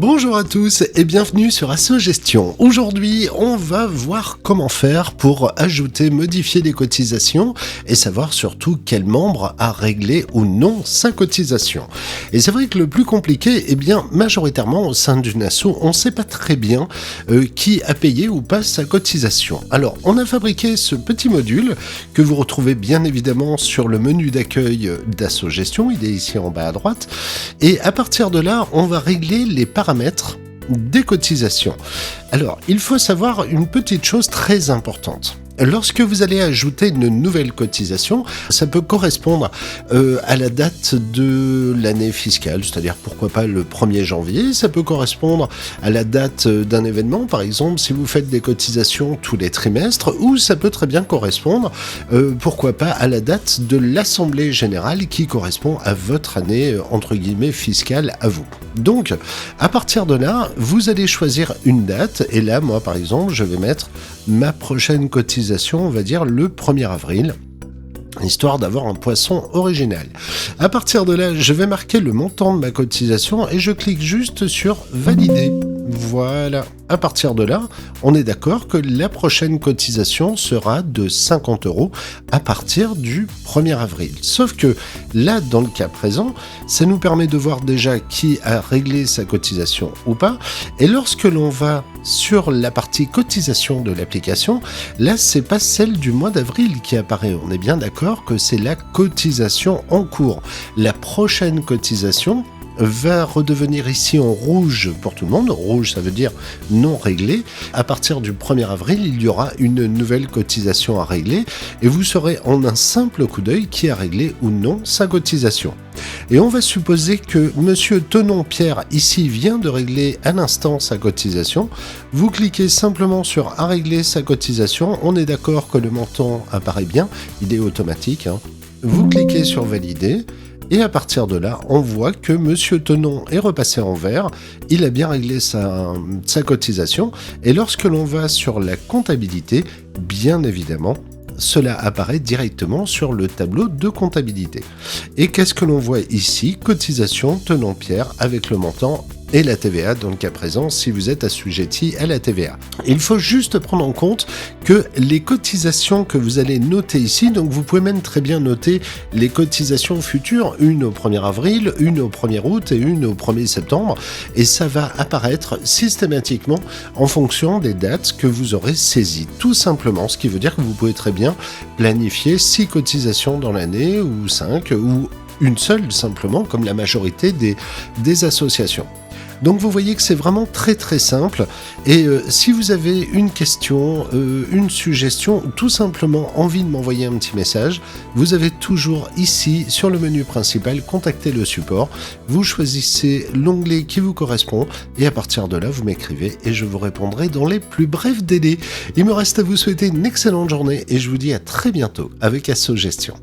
Bonjour à tous et bienvenue sur Asso Gestion. Aujourd'hui, on va voir comment faire pour ajouter, modifier les cotisations et savoir surtout quel membre a réglé ou non sa cotisation. Et c'est vrai que le plus compliqué, majoritairement au sein d'une asso, on ne sait pas très bien qui a payé ou pas sa cotisation. Alors, on a fabriqué ce petit module que vous retrouvez bien évidemment sur le menu d'accueil d'Asso Gestion, il est ici en bas à droite. Et à partir de là, on va régler les paramètres des cotisations. Alors, il faut savoir une petite chose très importante. Lorsque vous allez ajouter une nouvelle cotisation, ça peut correspondre à la date de l'année fiscale, c'est-à-dire pourquoi pas le 1er janvier, ça peut correspondre à la date d'un événement, par exemple si vous faites des cotisations tous les trimestres, ou ça peut très bien correspondre, pourquoi pas à la date de l'Assemblée Générale qui correspond à votre année, entre guillemets, fiscale à vous. Donc, à partir de là, vous allez choisir une date, et là, moi par exemple, je vais mettre ma prochaine cotisation, on va dire le 1er avril, histoire d'avoir un poisson original. À partir de là, je vais marquer le montant de ma cotisation et je clique juste sur valider. Voilà. À partir de là, on est d'accord que la prochaine cotisation sera de 50 € à partir du 1er avril. Sauf que là, dans le cas présent, ça nous permet de voir déjà qui a réglé sa cotisation ou pas. Et lorsque l'on va sur la partie cotisation de l'application, là, c'est pas celle du mois d'avril qui apparaît. On est bien d'accord que c'est la cotisation en cours. La prochaine cotisation va redevenir ici en rouge pour tout le monde. Rouge, ça veut dire non réglé. À partir du 1er avril, il y aura une nouvelle cotisation à régler et vous saurez en un simple coup d'œil qui a réglé ou non sa cotisation. Et on va supposer que Monsieur Tenon-Pierre ici vient de régler à l'instant sa cotisation. Vous cliquez simplement sur « À régler sa cotisation ». On est d'accord que le montant apparaît bien, il est automatique. Vous cliquez sur « Valider ». Et à partir de là, on voit que Monsieur Tenon est repassé en vert, il a bien réglé sa cotisation, et lorsque l'on va sur la comptabilité, bien évidemment, cela apparaît directement sur le tableau de comptabilité. Et qu'est-ce que l'on voit ici? Cotisation Tenon-Pierre avec le montant et la TVA, dans le cas présent, si vous êtes assujetti à la TVA. Il faut juste prendre en compte que les cotisations que vous allez noter ici, donc vous pouvez même très bien noter les cotisations futures, une au 1er avril, une au 1er août et une au 1er septembre, et ça va apparaître systématiquement en fonction des dates que vous aurez saisies, tout simplement, ce qui veut dire que vous pouvez très bien planifier 6 cotisations dans l'année, ou 5, ou une seule simplement, comme la majorité des associations. Donc vous voyez que c'est vraiment très très simple et si vous avez une question, une suggestion ou tout simplement envie de m'envoyer un petit message, vous avez toujours ici sur le menu principal contacter le support, vous choisissez l'onglet qui vous correspond et à partir de là vous m'écrivez et je vous répondrai dans les plus brefs délais. Il me reste à vous souhaiter une excellente journée et je vous dis à très bientôt avec Asso Gestion.